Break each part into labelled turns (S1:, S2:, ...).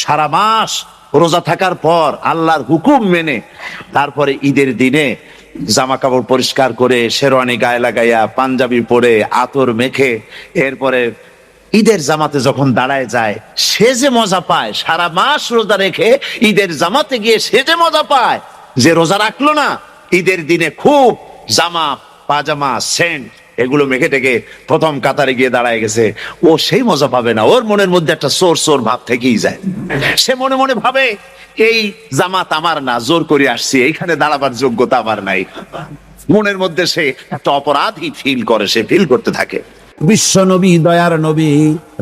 S1: সারা মাস রোজা থাকার পর আল্লাহর হুকুম মেনে তারপরে ঈদের দিনে জামা কাপড় পরিষ্কার করে শেরওয়ানি গায়ে লাগাইয়া পাঞ্জাবি পরে আতর মেখে এরপরে ঈদের জামাতে যখন দাঁড়ায় যায়, সে যে মজা পায়, সারা মাস রোজা রেখে ঈদের জামাতে গিয়ে সে যে মজা পায়, যে রোজা রাখলো না ঈদের দিনে খুব জামা পাজামা সেন্ট এগুলো মেখে টেকে প্রথম কাতারে গিয়ে দাঁড়ায় গেছে, ও সেই মজা পাবে না। ওর মনের মধ্যে একটা চোর চোর ভাব থেকেই যায়। সে মনে মনে ভাবে এই জামাত আমার না, জোর করে আসছি, এইখানে দাঁড়াবার যোগ্যতা আমার নাই। মনের মধ্যে সে একটা অপরাধী ফিল করে, সে ফিল করতে থাকে। বিশ্ব নবী, দয়ার নবী,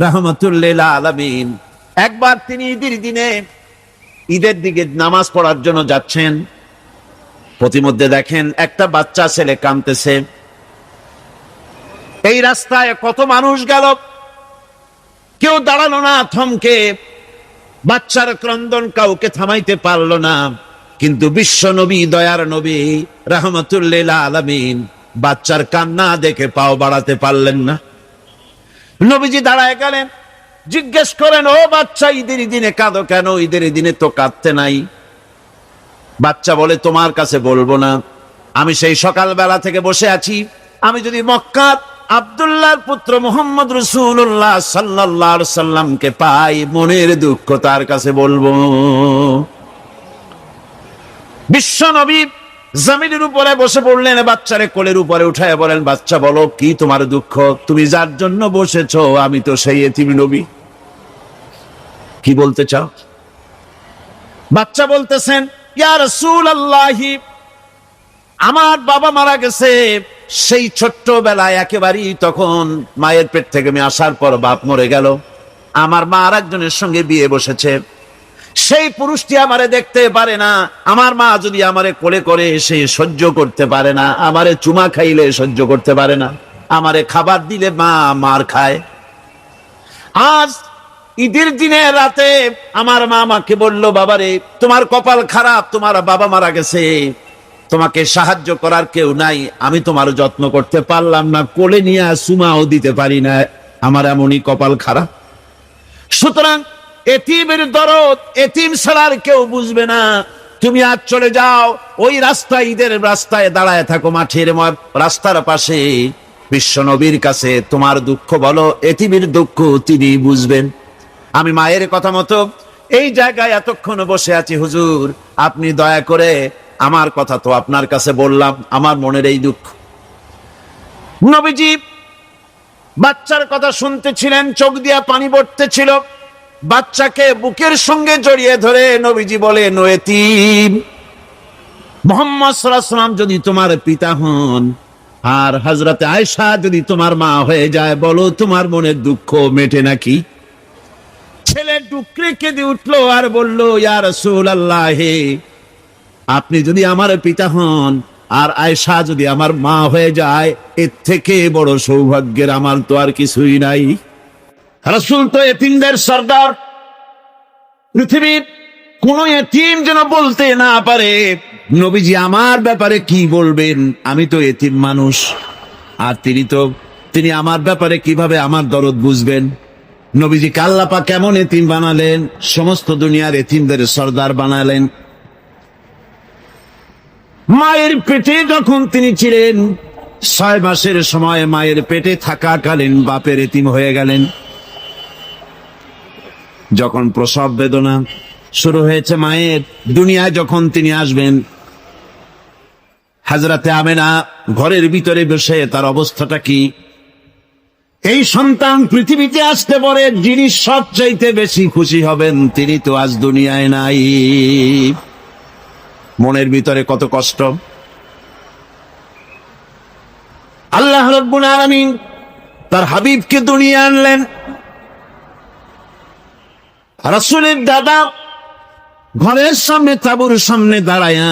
S1: রাহমাতুল লিল আলামিন, একবার তিনি ঈদের দিনে ঈদের দিকে নামাজ পড়ার জন্য যাচ্ছেন। প্রতিমধ্যে দেখেন একটা বাচ্চা ছেলে কাঁদতেছে। এই রাস্তায় কত মানুষ গেল, কেউ দাঁড়ালো না থমকে, বাচ্চার ক্রন্দন কাউকে থামাইতে পারলো না। কিন্তু বিশ্ব নবী, দয়ার নবী, রাহমাতুল লিল আলামিন বাচ্চার কান্না দেখে পাও বাড়াতে পারলেন না। নবীজি দাঁড়ায় গেলেন, জিজ্ঞেস করেন, ও বাচ্চা, ঈদের দিনে কাঁদো কেন? ঈদের দিনে তো কাঁদতে নাই। বাচ্চা বলে, তোমার কাছে বলবো না, আমি সেই সকালবেলা থেকে বসে আছি, আমি যদি মক্কার আব্দুল্লাহর পুত্র মুহাম্মদ রাসূলুল্লাহ সাল্লাল্লাহু আলাইহি সাল্লামকে পাই, মনের দুঃখ তার কাছে বলবো। বিশ্ব নবী জমিনের উপরে বসে পড়লেন, বাচ্চারে কোলের উপরে উঠায় বলেন, বাচ্চা বলো কি তোমার দুঃখ? তুমি যার জন্য বসেছো আমি তো সেই এতিম নবী, কি বলতে চাও? বাচ্চা বলতেছেন, ইয়া রাসূলুল্লাহ, আমার বাবা মারা গেছে সেই ছোট্টবেলায়, একেবারেই তখন মায়ের পেট থেকে আমি আসার পর বাপ মরে গেল, আমার মা আর একজনের সঙ্গে বিয়ে বসেছে, সেই পুরুষটি আমারে দেখতে পারে না, আমার মা যদি আমারে কোলে করে এসে সহ্য করতে পারে না, আমারে চুমা খাইলে সহ্য করতে পারে না, আমারে খাবার দিলে মা মার খায়। আজ ঈদের দিনে রাতে আমার মা আমাকে বলল, বাবারে তোমার কপাল খারাপ, তোমার বাবা মারা গেছে, তোমাকে সাহায্য করার কেউ নাই, আমি তোমার যত্ন করতে পারলাম না, কোলে নিয়ে চুমাও দিতে পারি না, আমার এমনই কপাল খারাপ। সুতরাং এতিমের দরদ এতিম ছাড়ার কেউ বুঝবে না, তুমি আজ চলে যাও, ওই রাস্তায়, ঈদের রাস্তায় দাঁড়ায় থাকো, মাঠের রাস্তার পাশে, বিশ্ব নবীর কাছে তোমার দুঃখ বলো, এতিমের দুঃখ তিনি বুঝবেন। আমি মায়ের কথা মতো এই জায়গায় এতক্ষণ বসে আছি, হুজুর আপনি দয়া করে আমার কথা তো আপনার কাছে বললাম, আমার মনের এই দুঃখ। নবীজি বাচ্চার কথা শুনতেছিলেন, চোখ দিয়া পানি পড়তেছিল, বাচ্চাকে বুকের সঙ্গে জড়িয়ে ধরে নবীজি বলেন, ও এতিম, মুহাম্মদ সাল্লাল্লাহু আলাইহি ওয়াসাল্লাম যদি তোমার পিতা হন আর হযরতে আয়েশা যদি তোমার মা হয়ে যায়, বলো তোমার মনের দুঃখ মেটে নাকি? ছেলে ডুকরে কেঁদে উঠলো আর বলল, ইয়া রাসূলুল্লাহ, আপনি যদি আমার পিতা হন আর আয়েশা যদি আমার মা হয়ে যায়, এর থেকে বড় সৌভাগ্যের আমার তো আর কিছুই নাই। রাসূল তো এতিমদের সরদার, পৃথিবীর কোন এতিম যেন বলতে না পারে, নবীজি আমার ব্যাপারে কি বলবেন, আমি তো এতিম মানুষ, আর তিনি আমার ব্যাপারে কিভাবে আমার দরদ বুঝবেন? নবীজিকে আল্লাহ পাক কেমন এতিম বানালেন, সমস্ত দুনিয়ার এতিমদের সরদার বানালেন। মায়ের পেটে যখন তিনি ছিলেন, 6 মাসের সময় মায়ের পেটে থাকাকালীন বাপের এতিম হয়ে গেলেন। যখন প্রসব বেদনা শুরু হয়েছে মায়ের, দুনিয়ায় যখন তিনি আসবেন, হযরতে আমেনা ঘরের ভিতরে বসে তার অবস্থাটা কি? এই সন্তান পৃথিবীতে আসতে পারে, যিনি সবচাইতে বেশি খুশি হবেন তিনি তো আজ দুনিয়ায় নাই। মনের ভিতরে কত কষ্ট। আল্লাহ রাব্বুল আলামিন তার হাবিবকে দুনিয়া আনলেন। রাসূলের দাদা ঘরের সামনে, তাঁবুর সামনে দাঁড়ায়া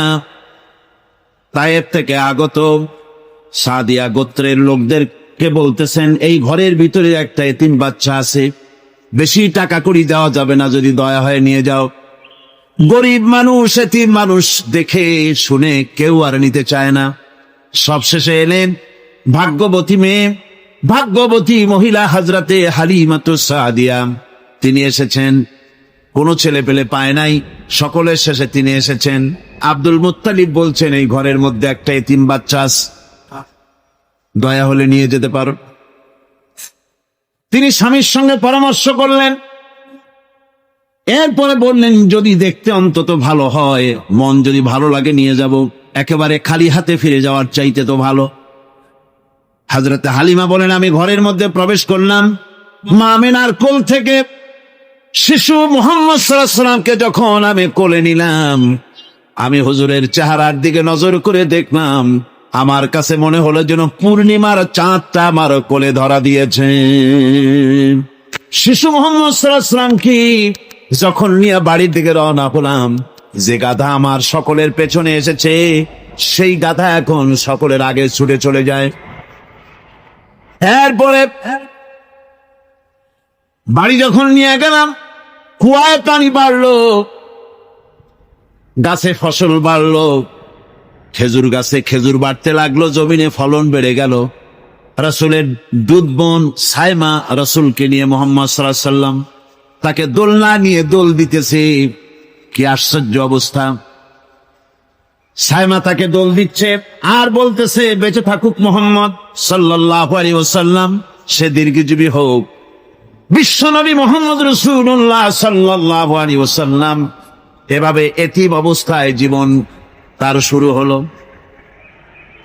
S1: তায়েফ থেকে আগত সাদিয়া গোত্রের লোকদেরকে বলতেছেন, এই ঘরের ভিতরে একটা এতিম বাচ্চা আছে, বেশি টাকা কড়ি দেওয়া যাবে না, যদি দয়া হয় নিয়ে যাও। গরিব মানুষ, এতিম মানুষ দেখে শুনে কেউ আর নিতে চায় না। সবশেষে এলেন ভাগ্যবতী মেয়ে, ভাগ্যবতী মহিলা হযরতে হালিমাতুস সাদিয়া, তিনি এসেছেন। কোনো ছেলে পেলে পায় নাই, সকলের শেষে তিনি এসেছেন। আব্দুল মুত্তালিব বলছেন, এই ঘরের মধ্যে একটা এতিম বাচ্চা আছে, দয়া হলে নিয়ে যেতে পারো। তিনি স্বামীর সঙ্গে পরামর্শ করলেন, এরপরে বললেন, যদি দেখতে অন্তত ভালো হয়, মন যদি ভালো লাগে নিয়ে যাব, একেবারে খালি হাতে ফিরে যাওয়ার চাইতে তো ভালো। হযরত হালিমা বলেন, আমি ঘরের মধ্যে প্রবেশ করলাম, মা আমিনার কোল থেকে শিশু মুহাম্মদ সাল্লাল্লাহু আলাইহি ওয়াসাল্লামকে যখন আমি কোলে নিলাম, আমি হুজুরের চেহারার দিকে নজর করে দেখলাম, আমার কাছে মনে হলো যেন পূর্ণিমার চাঁদটা আমার কোলে ধরা দিয়েছে। শিশু মুহাম্মদ সাল্লাল্লাহু আলাইহি ওয়াসাল্লামকে যখন নিয়ে বাড়ির দিকে রওনা হলাম, যে গাধা আমার সকলের পেছনে এসেছে, সেই গাধা এখন সকলের আগে ছুটে চলে যায়। এরপরে বাড়ি যখন নিয়ে গেলাম, কুয়ায় পানি বাড়লো, গাছে ফসল বাড়লো, খেজুর গাছে খেজুর বাড়তে লাগলো, জমিনে ফলন বেড়ে গেল। রাসূলের দুধ বোন সাইমা রাসূলকে নিয়ে মুহাম্মদ সাল্লাল্লাহু আলাইহি ওয়াসাল্লাম তাকে দোলনা নিয়ে দোল দিতেছে। কি আশ্চর্য অবস্থা! সাইমা তাকে দোল দিচ্ছে আর বলতেছে, বেঁচে থাকুক মুহাম্মদ সাল্লাল্লাহু আলাইহি ওয়াসাল্লাম, সে দীর্ঘজীবী হোক। বিশ্বনবী মুহাম্মদ রাসূলুল্লাহ সাল্লাল্লাহু আলাইহি ওয়াসাল্লাম এভাবে এতিম অবস্থায় জীবন তার শুরু হলো।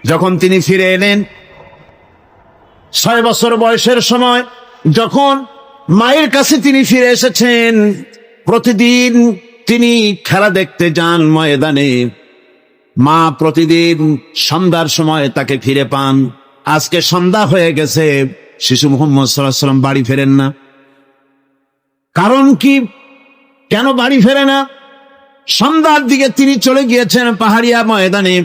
S1: যখন তিনি ফিরে এলেন 6 বছর বয়সের সময়, যখন মায়ের কাছে তিনি ফিরে এসেছেন, প্রতিদিন তিনি খেলা দেখতে যান ময়দানে। মা প্রতিদিন সন্ধ্যার সময় তাকে ফিরে পান। আজকে সন্ধ্যা হয়ে গেছে, শিশু মুহাম্মদ সাল্লাল্লাহু আলাইহি ওয়াসাল্লাম বাড়ি ফেরেন না। কারণ কি? কেন বাড়ি ফেরে না? সন্ধ্যার দিকে তিনি চলে গিয়েছেন পাহাড়িয়া ময়দানে,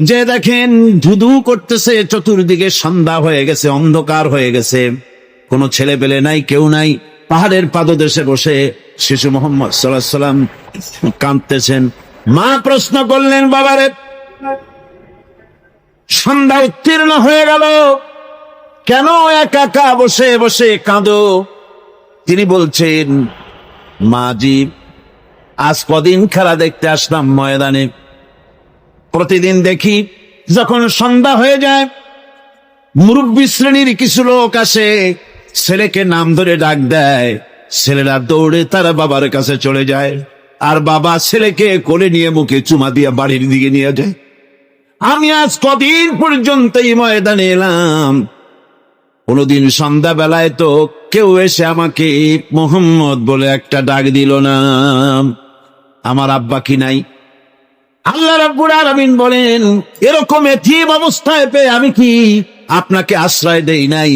S1: যে দেখেন ধুধু করতেছে, চতুর্দিকে সন্ধ্যা হয়ে গেছে, অন্ধকার হয়ে গেছে, কোনো ছেলে পেলে নাই, কেউ নাই। পাহাড়ের পাদদেশে বসে শিশু মুহাম্মদ সাল্লাল্লাহু আলাইহি ওয়াসাল্লাম কাঁদতেছেন। মা প্রশ্ন করলেন, বাবারে, সন্ধ্যা উত্তীর্ণ হয়ে গেল, কেন একা একা বসে বসে কাঁদো? তিনি বলছেন, মাজি, আজ কদিন খেলা দেখতে আসলাম ময়দানে, প্রতিদিন দেখি যখন সন্ধ্যা হয়ে যায়, মুরব্বী শ্রেণীর কিছু লোক আসে, ছেলেকে নাম ধরে ডাক দেয়, ছেলেরা দৌড়ে তারা বাবার কাছে চলে যায়, আর বাবা ছেলেকে কোলে নিয়ে মুখে চুমা দিয়ে বাড়ির দিকে নিয়ে যায়। আমি আজ কদিন পর্যন্ত এই ময়দানে এলাম, কোনদিন সন্ধ্যা বেলায় তো কেউ এসে আমাকে মোহাম্মদ বলে একটা ডাক দিল না। আমার আব্বা কি নাই? আল্লাহ রাব্বুল আলামিন বলেন, এরকম এতিম অবস্থায় পেয়ে আমি কি আপনাকে আশ্রয় দেই নাই?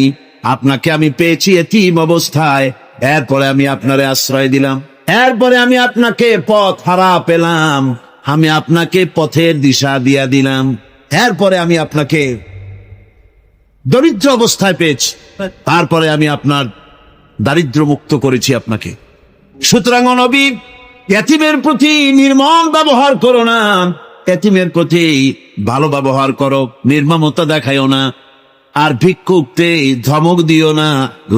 S1: আপনাকে আমি পেয়েছি এতিম অবস্থায়, এরপরে আমি আপনারে আশ্রয় দিলাম, এরপরে আমি আপনাকে পথ হারা পেলাম, আমি আপনাকে পথের দিশা দিয়া দিলাম, এরপরে আমি আপনাকে দরিদ্র অবস্থায় পেয়েছি, তারপরে আমি আপনার দারিদ্র মুক্ত করেছি আপনাকে। সুতরাং নবী, এতিমের প্রতি নির্মম ব্যবহার করো না, এতিমের প্রতি ভালো ব্যবহার করো, নির্মমতা দেখাইও না। আর ভিক্ষুককে ধমক দিও না,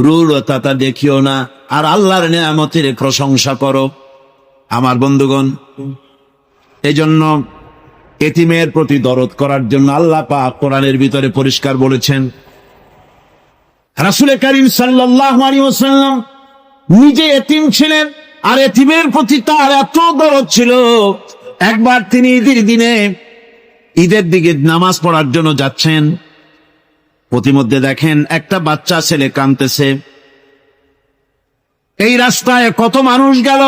S1: রূঢ়তা দেখিও না, আর আল্লাহর নিয়ামতের প্রশংসা করো। আমার বন্ধুগণ, এজন্য এতিমের প্রতি দরদ করার জন্য আল্লাহ পাক কোরআনের ভিতরে পরিষ্কার বলেছেন। রাসূল করিম সাল্লাল্লাহু আলাইহি ওয়াসাল্লাম নিজে এতিম ছিলেন, আর এতিমের প্রতি তার এত দরদ ছিল, একবার তিনি ঈদের দিকে নামাজ পড়ার জন্য যাচ্ছেন, প্রতিমধ্যে দেখেন একটা বাচ্চা ছেলে কাঁদতেছে। এই রাস্তায় কত মানুষ গেল,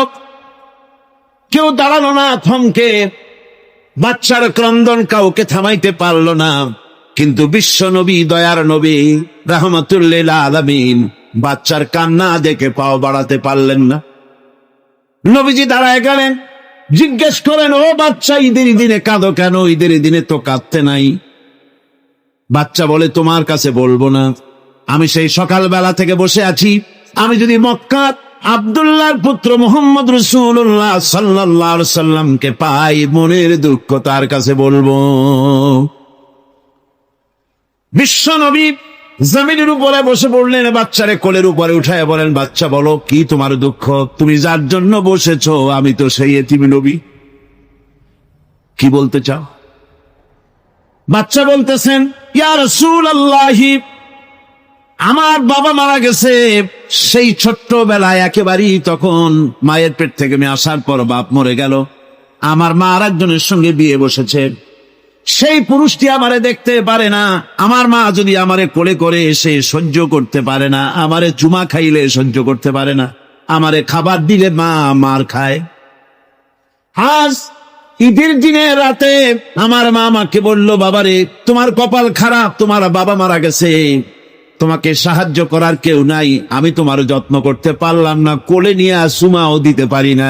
S1: কেউ দাঁড়ালো না থমকে, বাচ্চার ক্রন্দন কাউকে থামাইতে পারল না। কিন্তু বিশ্ব নবী, দয়ার নবী, রাহমাতুল লিল আলামিন বাচ্চার কান্না দেখে পাও বাড়াতে পারলেন না। নবীজি দাঁড়ায় গেলেন, জিজ্ঞেস করেন, ও বাচ্চা, ঈদের দিনে কাঁদো কেন? ঈদের দিনে তো কাঁদতে নাই। বাচ্চা বলে, তোমার কাছে বলবো না, আমি সেই সকালবেলা থেকে বসে আছি, আমি যদি মক্কার আব্দুল্লাহর পুত্র মুহাম্মদ রাসূলুল্লাহ সাল্লাল্লাহু আলাইহি ওয়াসাল্লামকে পাই, মনের দুঃখ তার কাছে বলবো। বিশ্ব নবী জমিনের উপরে বসে পড়লেন, বাচ্চারে কোলের উপরে উঠায় বলেন, বাচ্চা বলো কি তোমার দুঃখ? তুমি যার জন্য বসেছো আমি তো সেই এতিম নবী। কি বলতে চাও? বাচ্চা বলতেছেন, ইয়া রাসূলুল্লাহি, আমার বাবা মারা গেছে সেই ছোট্টবেলায়, একেবারেই তখন মায়ের পেট থেকে আমি আসার পর বাপ মরে গেল। আমার মা আর একজনের সঙ্গে বিয়ে বসেছে। সেই পুরুষটি আমারে দেখতে পারে না। আমার মা যদি আমারে কোলে করে এসে সহ্য করতে পারে না, আমারে চুমা খাইলে সহ্য করতে পারে না, আমারে খাবার দিলে মা মার খায়। আজ ঈদের দিনে রাতে আমার মা আমাকে বলল, বাবারে তোমার কপাল খারাপ, তোমার বাবা মারা গেছে, তোমাকে সাহায্য করার কেউ নাই, আমি তোমার যত্ন করতে পারলাম না, কোলে নিয়ে চুমাও দিতে পারি না,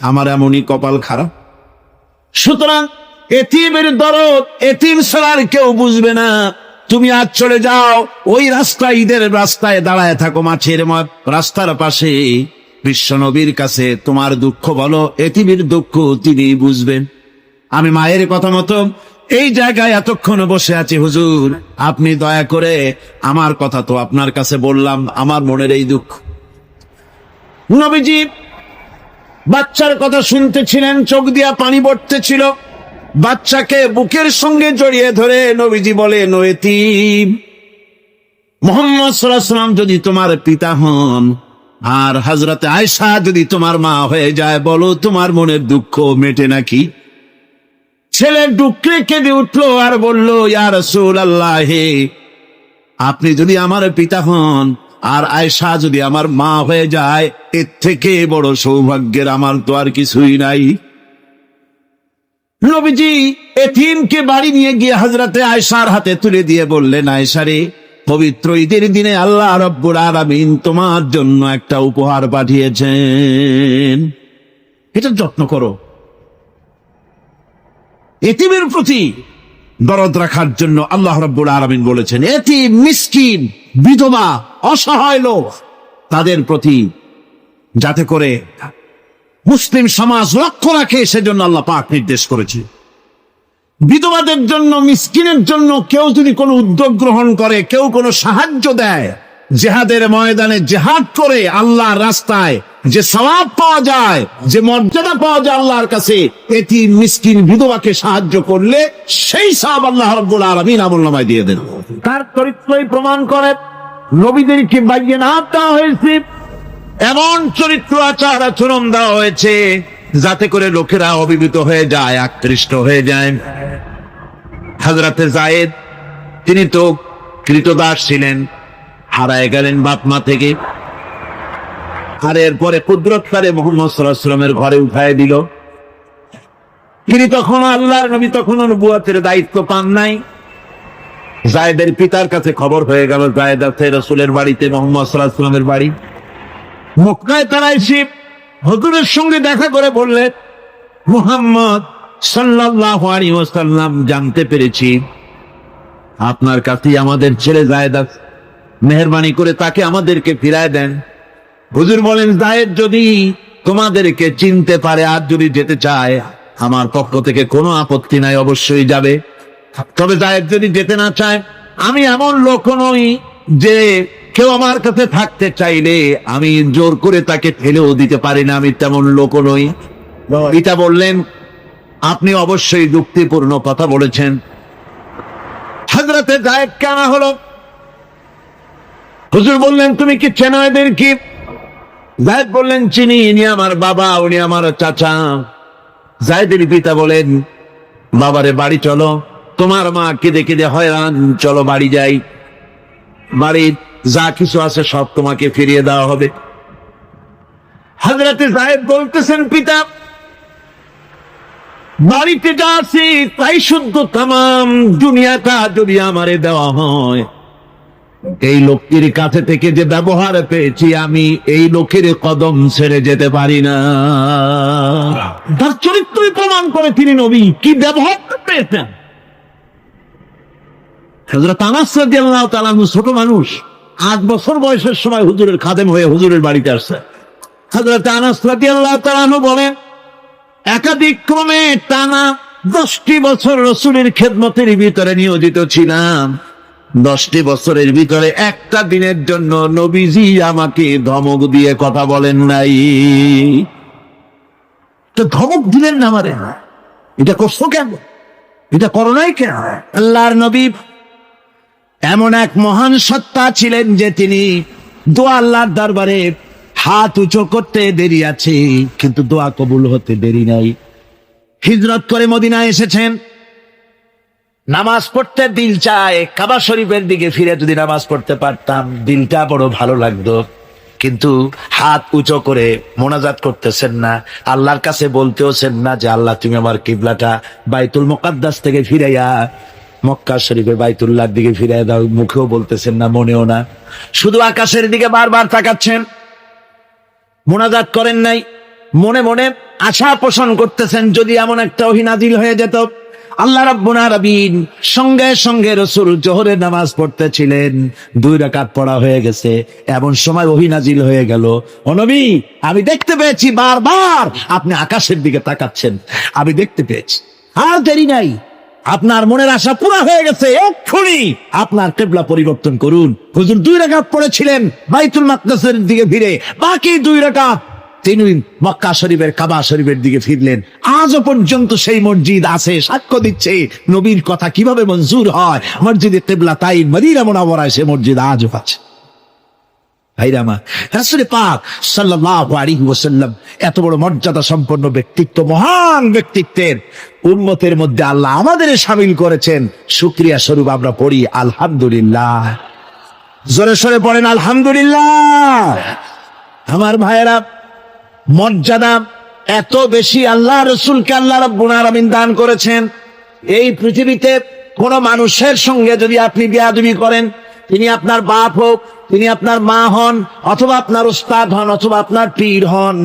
S1: আমার এমনই কপাল খারাপ। সুতরাং এতিমের দরদ এতিম ছাড়ার কেউ বুঝবে না। তুমি আজ চলে যাও, ওই রাস্তায়, ঈদের রাস্তায় দাঁড়ায় থাকো, মাছের রাস্তার পাশে, বিশ্ব নবীর কাছে তোমার দুঃখ বলো, এতিমের দুঃখ তিনি বুঝবেন। আমি মায়ের কথা মতো এই জায়গায় এতক্ষণ বসে আছি, হুজুর আপনি দয়া করে, আমার কথা তো আপনার কাছে বললাম, আমার মনের এই দুঃখ। নবীজি বাচ্চার কথা শুনতেছিলেন, চোখ দিয়া পানি পড়তেছিল। বাচ্চাকে বুকের সঙ্গে জড়িয়ে ধরে নবীজি বলেন, ও এতিম, মুহাম্মদ সাল্লাল্লাহু আলাইহি ওয়াসাল্লাম যদি তোমার পিতা হন আর হযরতে আয়েশা যদি তোমার মা হয়ে যায়, বলো তোমার মনের দুঃখ মেটে নাকি? ছেলে ডুকরে কেঁদে উঠলো আর বলল, ইয়া রাসূলুল্লাহ, আপনি যদি আমার পিতা হন আর আয়েশা যদি আমার মা হয়ে যায়, এর থেকে বড় সৌভাগ্যের আমার তো আর কিছুই নাই। নবীজি এতিমকে বাড়ি নিয়ে গিয়ে হযরতে আয়েশার হাতে তুলে দিয়ে বললেন, আয়েশা রে, পবিত্র ঈদের দিনে আল্লাহ রাব্বুল আলামিন তোমার জন্য একটা উপহার পাঠিয়েছেন, এটা যত্ন করো। এতিমের প্রতি দরদ রাখার জন্য আল্লাহ রাব্বুল আলামিন বলেছেন, এতিম, মিসকিন, বিধবা, অসহায় লোক, তাদের প্রতি যাতে করে মুসলিম সমাজ লক্ষ্য রাখে, সেজন্য আল্লাহ পাক নির্দেশ করেছে। বিধবাদের জন্য, মিসকিনের জন্য কেউ যদি কোনো উদ্যোগ গ্রহণ করে, কেউ কোনো সাহায্য দেয়, জিহাদের ময়দানে জিহাদ করে আল্লাহর রাস্তায় যে সওয়াব পাওয়া যায়, যে মর্যাদা পাওয়া যায় আল্লাহর কাছে, এতিম, মিসকিন, বিধবাকে সাহায্য করলে সেই সওয়াব আল্লাহ রাব্বুল আলামিন আমলনামায় দিয়ে দেন। তার চরিত্রই প্রমাণ করে নবীদেরকে বাইয়িনাত দেওয়া হয়েছে, এমন চরিত্র আচার আচরণ দেওয়া হয়েছে যাতে করে লোকেরা অভিভূত হয়ে যায়, আকৃষ্ট হয়ে যায়। হযরতে যায়েদ, তিনি তো কৃতদাস ছিলেন, হারায় গেলেন বাপ মা থেকে, আর এরপরে কুদরতকারে মুহাম্মদ সাল্লাল্লাহু আলাইহি ওয়াসাল্লামের ঘরে উঠায় দিল। তিনি তখন আল্লাহর নবী, তখন নবুয়তের দায়িত্ব পান নাই। যায়েদের পিতার কাছে খবর হয়ে গেল, যায়েদ আছে রাসূলের বাড়িতে, মুহাম্মদ সাল্লাল্লাহু আলাইহি ওয়াসাল্লামের বাড়ি। মক্কায় তারা এসে হুজুরের সঙ্গে দেখা করে বললেন, মুহাম্মদ সাল্লাল্লাহু আলাইহি ওয়াসাল্লাম, জানতে পেরেছি আপনার কাছে আমাদের ছেলে যায়েদ আছে, মেহেরবানি করে তাকে আমাদেরকে ফিরায় দেন। হুজুর বলেন, যায়েদ যদি তোমাদেরকে চিনতে পারে আর যদি যেতে চায়, আমার পক্ষ থেকে কোনো আপত্তি নাই, অবশ্যই যাবে। তবে যায়েদ যদি যেতে না চায়, আমি এমন লোক নই যে কেউ আমার কাছে থাকতে চাইলে আমি জোর করে তাকে ফেলেও দিতে পারি না, আমি তেমন লোক নই। এটা বললেন, আপনি অবশ্যই যুক্তিপূর্ণ কথা বলেছেন। হযরতে যায়েদ কেনা হলো। হুজুর বললেন, তুমি কি চেনো এদের? কি? যায়েদ বললেন, চিনি, ইনি আমার বাবা, উনি আমার চাচা। যায়েদের পিতা বলেন, বাবারে বাড়ি চলো, তোমার মা কেঁদে কেঁদে হয়রান, চলো বাড়ি যাই, বাড়ির যা কিছু আছে সব তোমাকে ফিরিয়ে দেওয়া হবে। হযরতে যায়েদ বলতেছেন, পিতা, বাড়িতে যা আছে তাই শুদ্ধ, তামাম দুনিয়াটা যদি আমারে দেওয়া হয়, এই লোকটির কাছে থেকে যে ব্যবহার পেয়েছি, আমি এই লোকের কদম ছেড়ে যেতে পারি না। তার চরিত্রই প্রমাণ করে তিনি নবী, কি ব্যবহার পেয়েছেন। হযরত আনাস রাদিয়াল্লাহু তাআলা ছোট মানুষ, 8 বছর বয়সের সময় হুজুরের খাদেম হয়ে হুজুরের বাড়িতে আসছে। হযরত আনাস রাদিয়াল্লাহু তাআলা বলেন, একাধিক ক্রমে টানা 10টি বছর রাসূলের খেদমতের ভিতরে নিয়োজিত ছিলাম। 10টি বছরের ভিতরে একটা দিনের জন্য নবীজি আমাকে ধমক দিয়ে কথা বলেন নাই। তো ধমক দিলেন না আমারে, এটা করছো কেন, এটা করো নাই কেন? আল্লাহর নবী এমন এক মহান সত্তা ছিলেন যে তিনি দোয়া আল্লাহর দরবারে হাত উঁচু করতে দেরি আছে, কিন্তু দোয়া কবুল হতে দেরি নাই। হিজরত করে মদিনায় এসেছেন, নামাজ পড়তে দিল চায়, কাবা শরীফের দিকে ফিরে যদি নামাজ পড়তে পারতাম দিলটা বড় ভালো লাগতো, কিন্তু হাত উঁচু করে মোনাজাত করতেছেন না, আল্লাহর কাছে বলতেওছেন না যে আল্লাহ তুমি আমার কিবলাটা বাইতুল মুকাদ্দাস থেকে ফিরাইয়া মক্কা শরীফে বাইতুল্লাহর দিকে ফিরাইয়া দাও, মুখেও বলতেছেন না, মনেও না, শুধু আকাশের দিকে বারবার তাকাচ্ছেন, মোনাজাত করেন নাই। মনে মনে আশা পোষণ করতেছেন যদি এমন একটা ওহী নাযিল হয়ে যেত। আল্লাহ রাব্বুল আলামিন সঙ্গে সঙ্গে রাসূল জোহরের নামাজ পড়তেছিলেন, 2 রাকাত পড়া হয়ে গেছে, এমন সময় ওহী নাযিল হয়ে গেল, ও নবী আমি দেখতে পেয়েছি বারবার আপনি আকাশের দিকে তাকাচ্ছেন, আমি দেখতে পেয়েছি, আর দেরি নাই, আপনার মনের আশা পুরা হয়ে গেছে, এক্ষুনি আপনার কিবলা পরিবর্তন করুন। হুজুর 2 রাকাত পড়েছিলেন বাইতুল মাকদাসের দিকে ফিরে, বাকি 2 রাকাত তিনি মক্কা শরীফের কাবা শরীফের দিকে ফিরলেন। আজও পর্যন্ত সেই মসজিদ আছে, সাক্ষ্য দিচ্ছে নবীর কথা কিভাবে মঞ্জুর হয়। মসজিদে কিবলাতাইন মদিনা মুনাওয়ারায় সে মসজিদ আজও আছে। ভাইরামা, রাসূল পাক সাল্লাল্লাহু আলাইহি ওয়াসাল্লাম এত বড় মর্যাদা সম্পন্ন ব্যক্তিত্ব, মহান ব্যক্তিত্বের উম্মতের মধ্যে আল্লাহ আমাদের শামিল করেছেন। শুকরিয়া স্বরূপ আমরা পড়ি আলহামদুলিল্লাহ, জোরে সোরে পড়েন আলহামদুলিল্লাহ। আমার ভাইয়েরা, মর্যাদা এত বেশি আল্লাহ রসুলকে আল্লাহ রাব্বুল আলামিন দান করেছেন। এই পৃথিবীতে কোন মানুষের সঙ্গে যদি আপনি বেয়াদবি করেন, তিনি আপনার বাপ হোক, তিনি আপনার মা হন, অথবা আপনার উস্তাদ হন, অথবা আপনার পীর হন,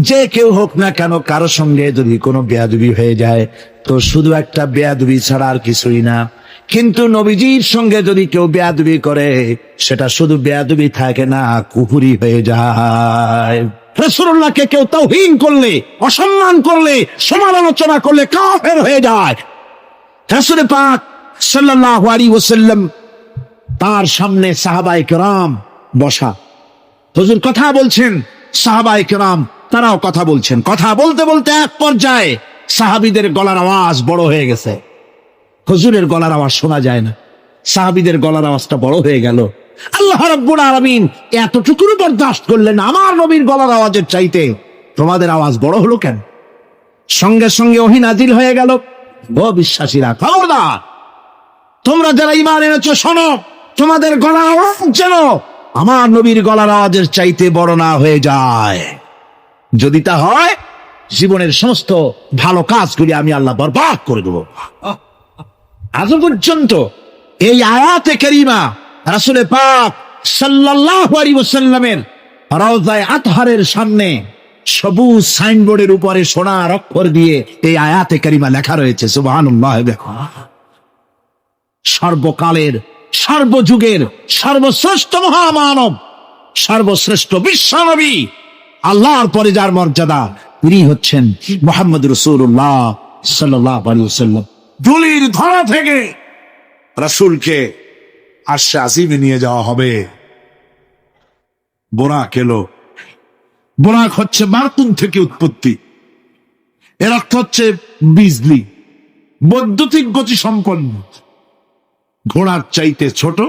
S1: যে কেউ হোক না কেন, কারো সঙ্গে যদি কোনো বেয়াদবি হয়ে যায় তো শুধু একটা বেয়াদবি ছাড়া আর কিছুই না। কিন্তু নবীজির সঙ্গে যদি কেউ বেয়াদবি করে সেটা শুধু বেয়াদবি থাকে না, কুফরি হয়ে যায়। রাসূলুল্লাহকে কেউ তাওহীন করলে, অসম্মান করলে, সমালোচনা করলে কাফের হয়ে যায়। রাসূল পাক সাল্লাল্লাহু আলাইহি ওয়াসাল্লাম তার সামনে সাহাবায়ে কেরাম বসা, হুজুর কথা বলছেন, সাহাবায়ে কেরাম তারাও কথা বলছেন। কথা বলতে বলতে এক পর্যায়ে সাহাবীদের গলার আওয়াজ বড় হয়ে গেছে, হুজুরের গলার আওয়াজ শোনা যায় না, সাহাবীদের গলার আওয়াজটা বড় হয়ে গেল। আল্লাহ রাব্বুল আলামিন এতটুকু বরদাস্ত করলেন, আমার নবীর গলার আওয়াজের চাইতে তোমাদের আওয়াজ বড় হলো কেন? সঙ্গে সঙ্গে ওহী নাযিল হয়ে গেল, ও বিশ্বাসীরা খবরদার, তোমরা যারা ঈমান এনেছো শোনো, তোমাদের গলার আওয়াজ যেন আমার নবীর গলার আওয়াজের চাইতে বড় না হয়ে যায়। যদি তা হয় জীবনের সমস্ত ভালো কাজগুলি আমি আল্লাহ বরবাদ করে দেব। আজ পর্যন্ত এই আয়াতে কারিমা রাসূল পাক সাল্লাল্লাহু আলাইহি ওয়াসাল্লামের রওজায়ে আতহারের সামনে সবুজ সাইনবোর্ডের উপরে সোনার অক্ষর দিয়ে এই আয়াতে কারিমা লেখা রয়েছে, সুবহানাল্লাহ। সর্বকালের, সর্বযুগের সর্বশ্রেষ্ঠ মহামানব, সর্বশ্রেষ্ঠ বিশ্বনবী, আল্লাহর পরে যার মর্যাদা, তিনি হচ্ছেন মুহাম্মদ রাসূলুল্লাহ সাল্লাল্লাহু আলাইহি ওয়াসাল্লাম।
S2: ধুলির ধরা থেকে রাসূলকে আরশে আজিমে নিয়ে যাওয়া হবে। বোরাক এলো, বোরাক হচ্ছে মার্তুন থেকে উৎপত্তি, এর অর্থ হচ্ছে বিজলি, বৈদ্যুতিক গতি সম্পন্ন, ঘোড়ার চাইতে ছোট,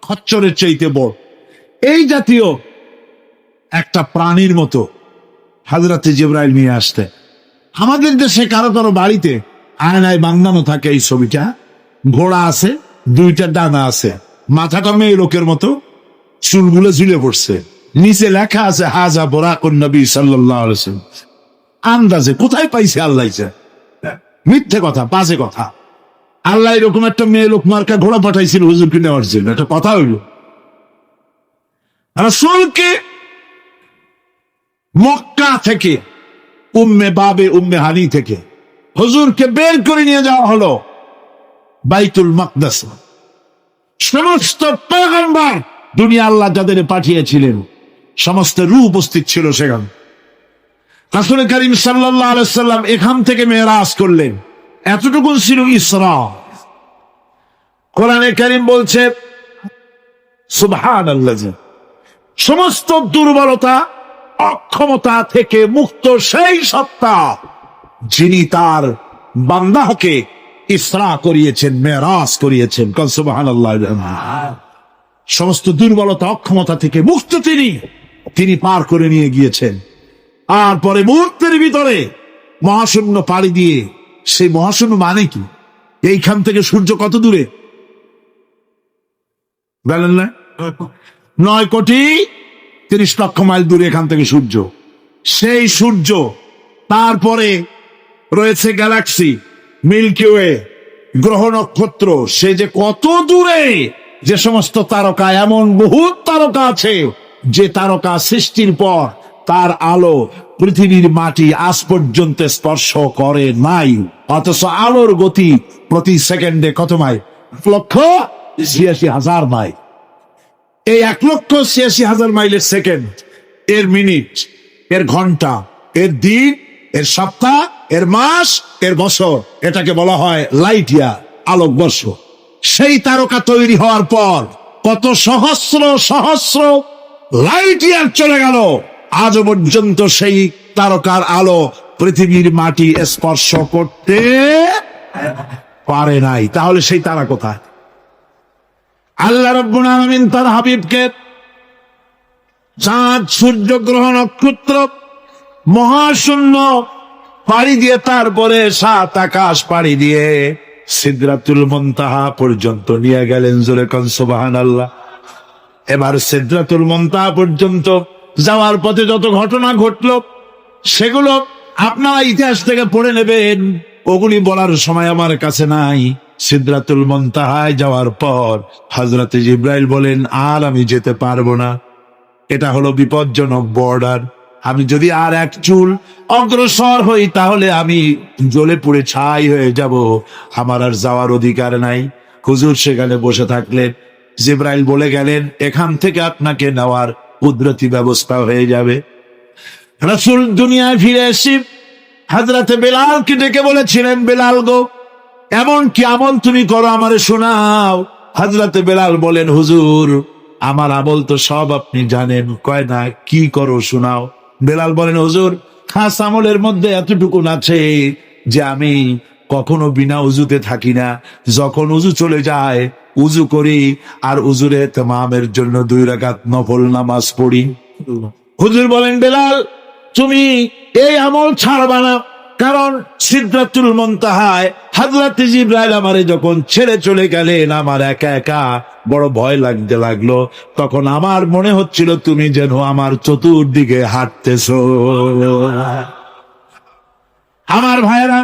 S2: খচ্চরের চাইতে বড়, এই জাতীয় একটা প্রাণীর মতো হযরত জিবরাইল নিয়ে আসতে। আমাদের দেশে কারো কারো বাড়িতে আয়নায় বাংলানো থাকে এই ছবিটা, ঘোড়া আছে, 2টা ডানা আছে, মাথাটা মেয়ে লোকের মতো, চুলগুলো ঝুলে পড়ছে, নিচে লেখা আছে হাজা বোরাকুন নবী সাল্লাল্লাহু আলাইহি ওয়াসাল্লাম। আন্দাজে কোথায় পাইছে আল্লাহ, মিথ্যে কথা, বাজে কথা। আল্লাহ এরকম একটা মেয়ে লোক মার্কা ঘোড়া পাঠাইছিল হুজুরকে নেওয়ার জন্য, একটা কথা হইল। রাসূলকে মক্কা থেকে, উম্মে বাবে উম্মে হানি থেকে হুজুরকে বের করে নিয়ে যাওয়া হলো বাইতুল মাকদাস। সমস্ত পয়গম্বর, দুনিয়া আল্লাহ যাদের পাঠিয়েছিলেন সমস্ত রূহ উপস্থিত ছিল সেখানে। রাসূল করিম সাল্লাল্লাহু আলাইহি ওয়াসাল্লাম এখান থেকে মেরাজ করলেন, এতটুকু ছিল ইসরা। কোরআনে কারীম বলছে সুবহানাল্লাহ, সমস্ত দুর্বলতা অক্ষমতা থেকে মুক্ত সেই সত্তা যিনি তার বান্দাকে ইসরা করিয়েছেন, মেরাজ করিয়েছেন। কাল সুবহানাল্লাহ। সমস্ত দুর্বলতা অক্ষমতা থেকে মুক্ত তিনি পার করে নিয়ে গিয়েছেন। আর পরে মুহূর্তের ভিতরে মহাশূন্য পাড়ি দিয়ে, সেই মহাশূন্য মানে কি? এইখান থেকে সূর্য কত দূরে বলেন না? 9,30,00,000 মাইল দূরে এখান থেকে সূর্য। সেই সূর্য, তারপরে রয়েছে গ্যালাক্সি, মিল্কি ওয়ে, গ্রহ নক্ষত্র, সে যে কত দূরে, যে সমস্ত তারকা, এমন বহু তারকা আছে যে তারকা সৃষ্টির পর তার আলো পৃথিবীর মাটি আজ পর্যন্ত স্পর্শ করে নাই, অথচ আলোর গতি প্রতি সেকেন্ডে কত মাইল? 1,86,000 মাইল। এই 1,86,000 মাইলের সেকেন্ড, এর মিনিট, এর ঘন্টা, এর দিন, এর সপ্তাহ, এর মাস, এর বছর, এটাকে বলা হয় লাইট ইয়ার, আলোকবর্ষ। সেই তারকা তৈরি হওয়ার পর কত সহস্র সহস্র লাইট ইয়ার চলে গেল, আজ পর্যন্ত সেই তারকার আলো পৃথিবীর মাটি স্পর্শ করতে পারে নাই। তাহলে সেই তারা কোথায়? আল্লাহ রাব্বুল আলামিন তার হাবিবকে চাঁদ, সূর্য, গ্রহ, নক্ষত্র, মহাশূন্য পাড়ি দিয়ে, তারপরে 7 আকাশ পাড়ি দিয়ে সিদরাতুল মুনতাহা পর্যন্ত নিয়ে গেলেন। জোরে কোন সুবহানাল্লাহ। এবার সিদরাতুল মুনতাহা পর্যন্ত যাওয়ার পথে যত ঘটনা ঘটলো সেগুলো আপনারা ইতিহাস থেকে পড়ে নেবেন, ওগুলি বলার সময় আমার কাছে নাই। সিদরাতুল মুনতাহায় যাওয়ার পর হযরতে জিবরাইল বলেন, আর আমি যেতে পারবো না, এটা হলো বিপজ্জনক বর্ডার। আমি যদি আর এক চুল অগ্রসর হই তাহলে আমি জ্বলে পুড়ে ছাই হয়ে যাব, আমার আর যাওয়ার অধিকার নাই। হুজুর সেখানে বসে থাকলেন। জিবরাইল বলে গেলেন, এখান থেকে আপনাকে নেওয়ার কুদরতি ব্যবস্থা হয়ে যাবে। রাসূল দুনিয়ায় ফিরে এসে হযরতে বেলালকে ডেকে বলেছিলেন, বেলাল গো, এমন কি আমল তুমি করো আমারে শোনাও। হযরতে বেলাল বলেন, হুজুর আমার আমল তো সব আপনি জানেন। কয় না, কি করো শোনাও। বেলাল বলেন, হুজুর খাস আমলের মধ্যে এতটুকু আছে যে আমি কখনো বিনা উজুতে থাকি না, যখন উজু চলে যায় উজু করি, আর উজুর ইহতিমামের জন্য 2 রাকাত নফল নামাজ পড়ি। হুজুর বলেন, বেলাল তুমি এই আমল ছাড়বা না, কারণ সিদরাতুল মুনতাহায় হযরত জিবরাইল আমারে যখন ছেড়ে চলে গেলেন, আমার একা একা বড় ভয় লাগতে লাগলো। তখন আমার মনে হচ্ছিল তুমি যেন আমার চতুর্দিকে হাঁটতেছো। আমার ভাইরা,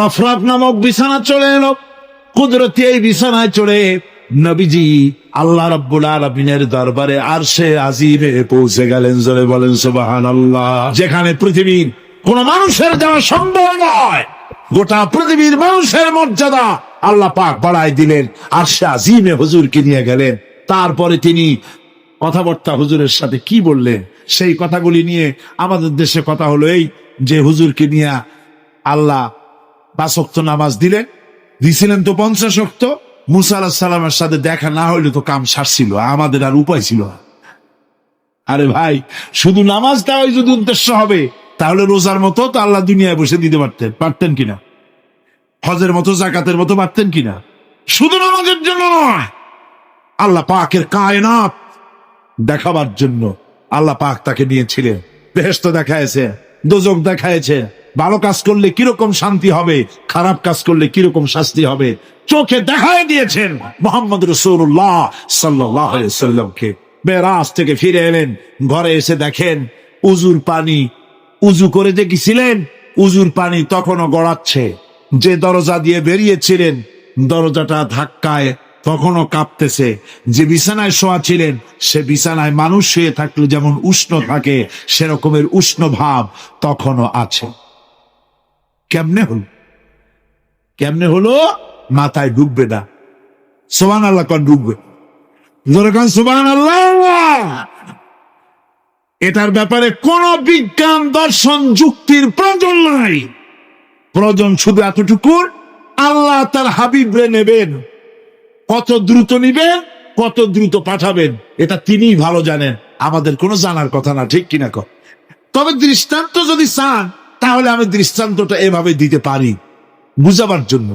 S2: রফরাত নামক বিছানা চলে এলো। কুদরতি এই বিছানায় চড়ে নবীজি আল্লাহ রাব্বুল আলামিনের দরবারে আরশে আজিমে পৌঁছে গেলেন। জোরে বলেন সুবহানাল্লাহ। যেখানে পৃথিবীর কোন মানুষের যাওয়া সম্ভব নয়, গোটা পৃথিবীর মানুষের মর্যাদা আল্লাহ পাক বাড়ায় দিলেন, আরশে আজিমে হুজুরকে নিয়ে গেলেন। তারপরে তিনি কথাবার্তা হুজুরের সাথে কি বললেন, সেই কথাগুলি নিয়ে আমাদের দেশে কথা হলো এই যে হুজুরকে নিয়ে আল্লাহ 5 ওয়াক্ত নামাজ দিছিলেন তো 50 ওয়াক্ত। মুসা আলাইহিস সালামের সাথে দেখা না হইলে তো কাম সারছিল, আমাদের আর উপায় ছিল না। আরে ভাই, শুধু নামাজ দেওয়াই যদি উদ্দেশ্য হবে তাহলে রোজার মতো তো আল্লাহ দুনিয়ায় বসে দিতে পারতেন কিনা? হজের মতো, জাকাতের মতো পারতেন কিনা? শুধু নামাজের জন্য নয়, আল্লাহ পাকের কায়নাত দেখাবার জন্য আল্লাহ পাক তাকে নিয়েছিলেন। বেহেশত দেখাইছে, দোজখ দেখাইছে, ভালো কাজ করলে কিরকম শান্তি হবে, খারাপ কাজ করলে কিরকম শাস্তি হবে, চোখে দেখায় দিয়েছেন মুহাম্মদ রাসূলুল্লাহ সাল্লাল্লাহু আলাইহি ওয়াসাল্লামকে। মেরাজ থেকে ফিরে এলেন, ঘরে এসে দেখেন উজুর পানি, উজু করে যে গেছিলেন উজুর পানি তখনও গড়াচ্ছে। যে দরজা দিয়ে বেরিয়েছিলেন দরজাটা ধাক্কায় তখনও কাঁপতেছে। যে বিছানায় শোয়া ছিলেন সে বিছানায় মানুষ শুয়ে থাকলে যেমন উষ্ণ থাকে সেরকমের উষ্ণ ভাব তখনও আছে। কেমনে হলো মাথায় ঢুকবে না। সুবহানাল্লাহ কোন ঢুকবে? জোরে কোন সুবহানাল্লাহ। এটার ব্যাপারে কোন বিজ্ঞান, দর্শন, যুক্তির প্রয়োজন নাই। প্রয়োজন শুধু এতটুকু, আল্লাহ তার হাবিবরে নেবেন, কত দ্রুত নিবেন, কত দ্রুত পাঠাবেন, এটা তিনিই ভালো জানেন, আমাদের কোনো জানার কথা না, ঠিক কিনা কর? তবে দৃষ্টান্ত যদি চান তাহলে আমি দৃষ্টান্তটা এভাবে দিতে পারি বুঝাবার জন্য।